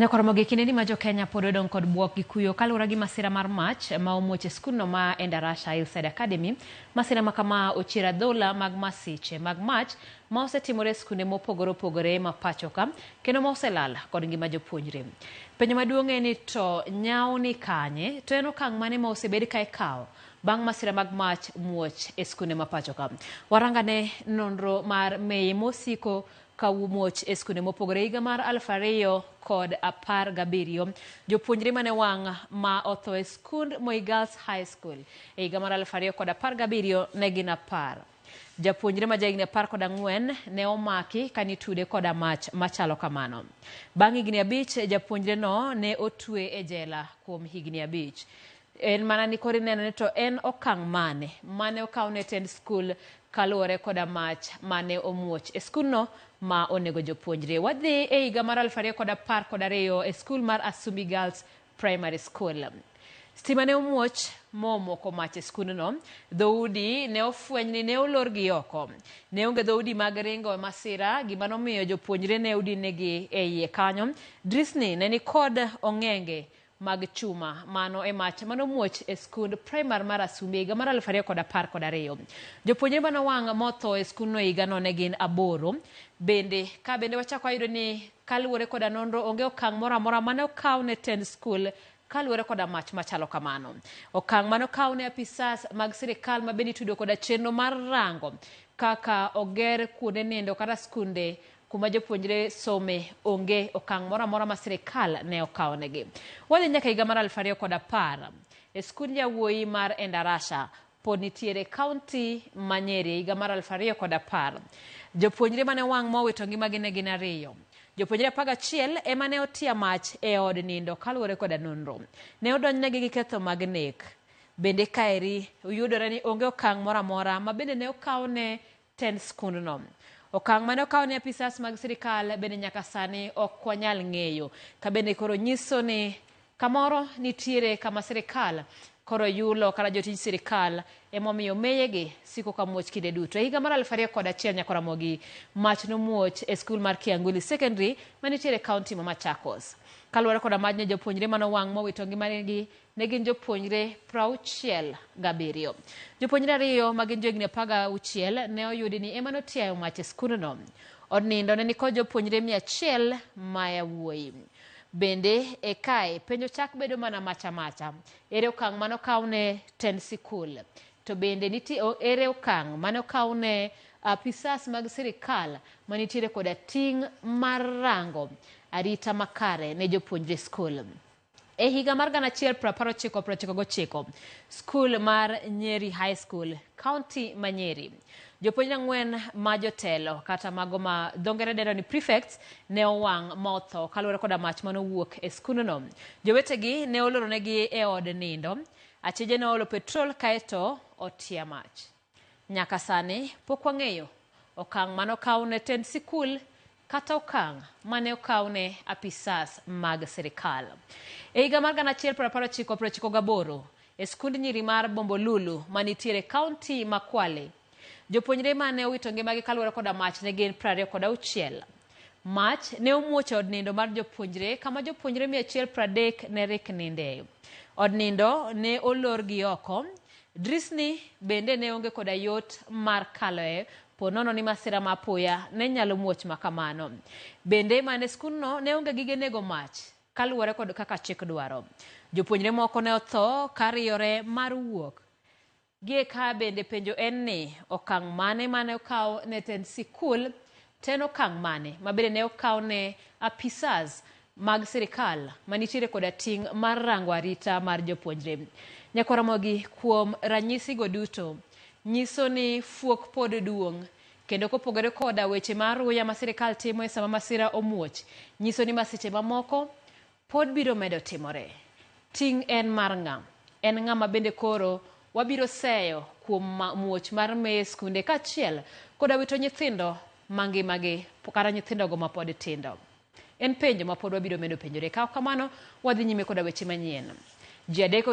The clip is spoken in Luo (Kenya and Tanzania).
Nyakoromogi kineni ma jo Kenya pod odong kod buok gi kuyo kaluwore gi masira mar mach ma omuoch e skul no ma Endarasha Hillside Academy. Masira ma kama ochiero adhola mag masiche mag mach ma osetimore e skunde mopogore opogore ma pacho ka kendo ma oselal kod ngima jopuonjre. Penjo maduong' en ni to nyawo ni kanye to en okang' mane ma osebed ka ikawo bang' masira mag mach muoch e skunde ma pacho ka. Warangane nonro mar Mei mosiko kawuoch e skunde mopogore higa mar 2017 jopuonjre mane wang' ma otho e skund Moi Girls High School e higa mar 2017 ne gin 10. Japuonjre ma jahigni 14 ne omaki kanitude koda mach machalo kamano. Bang' higni 5 japuonjre no ne otwe e jela kuom higni 5. En mana ni kori neno ni to en okang' mane okaw ne tend skul kaluwore koda mach mane omuoch e skul no ma onego jopuonjre. Wadhi e higa mar 2012 e skul mar Asumbi Girls Primary School. Stima ne omuoch momoko mach e skul no. Dhoudi ne ofweny ni ne olor gi oko. Ne onge dhoudi mag ringo masira gima nomiyo jopuonjre ne udinegi e iye kanyo. Drisni ne ni kod ong'enge mag chuma mano e mach mano muoch e skund primar mar Asumbi higa mar 2012. Jopuonjre mano wang' motho e skund no higa no ne gin 8. Bende wachako ayudo ni kaluwore koda nonro onge okang' moro amora mane okaw ne tend skul kaluwore koda mach machalo kamano. Okang' mane okaw ne apisas mag sirikal ma bende itudo koda chenro mar rango kaka oger kuonde nindo kata skunde kuma jopuonjre some onge okang' moro amora ma sirikal ne okaw negi. Wadhi nyaka higa mar 2010 e skund yawuoyi mar Endarasha pod nitiere kaunti ma Nyeri higa mar 2010. Jopuonjre mane wang' mowito ngimagi ne gin 2. Jopuonjre 11 ema ne otia mach e od nindo kaluwore koda nonro. Ne odonjnegi gi ketho mag nek. Bende kaeri yudore ni onge okang' moro amora ma bende ne okaw ne tend skund no. Okang' mane okaw ne apisas mag sirikal bende nyaka sani ok wanyal ng'eyo. Ka bende koro nyiso ni kamoro nitiere kama sirikal koro yulo kata jotij sirikal emomiyo meyegi siko kamuoch kinde duto. E higa mar 2001 Nyakoromogi mach nomuoch e skul mar Kianguli Secondary manitiere kaunti ma Machakos. Kaluwore koda majne jopuonjre mano wang' mowito ngimagi ne gin jopuonjre 67. Jopuonjre 2 ma gin johigni 16 ne oyudi ni ema notiayo mach e skul no. Od nindo ne nikod jopuonjre 100 ma yawuoyi. Bende e kae penjo chak bedo mana macha. Ere okang' mane okaw ne tend sikul? To bende ere okang' mane okaw ne apisas mag sirikal manitiere koda ting' mar rango arita makare ne jopuonjre skul? E higa mar 1999 skul mar Nyeri High School, kaunti ma Nyeri, jopuonjre 4 ma jotelo kata mago ma dhongere dendo ni prefects ne owang' motho kaluwore koda mach mano wuok e skul no. Jowetegi ne oloronegi e od nindo. Achije ne olo petrol kaeto otia mach. Nyaka sani pok wang'eyo okang' mane okaw ne tend sikul kata okang' mane okaw ne apisas mag sirikal. E higa mar 1998 e skund nyiri mar Bombolulu manitiere kaunti ma Kwale, jopuonjre mane owito ngimagi kaluwore koda mach ne gin 26. Mach ne omuocho od nindo mar jopuonjre kama jopuonjre 130 ne rik ninde. Od nindo ne olor gi oko. Drisni bende ne onge koda yot mar kaloe ponono ni masira ma apoya ne nyalo muoch makamano. Bende mane skul no ne onge gige nego mach kaluwore kod kaka chik dwaro. Jopuonjre moko ne otho kariyore mar wuok. Gie ka bende penjo en ni okang' mane okaw ne tend sikul, ten okang' mane ma bende ne okaw ne apisas mag sirikal manitiere koda ting' mar rango arita mar jopuonjre. Nyakoromogi kuom ranyisi go duto nyiso ni fuok pod duong', kendo kopogore koda weche mar ruya ma sirikal timo e sama masira omuoch, nyiso ni masiche mamoko pod biro medo timore. Ting' en mar ng'a? En ng'ama bende koro wabiro seyo kuom muoch mar Mei skunde kachiel koda wito nyithindo mangimagi kata nyithindogo ma pod tindo. En penjo ma pod wabiro medo penjore. Ka kamano wadhi nyime koda weche manyien. Ji adek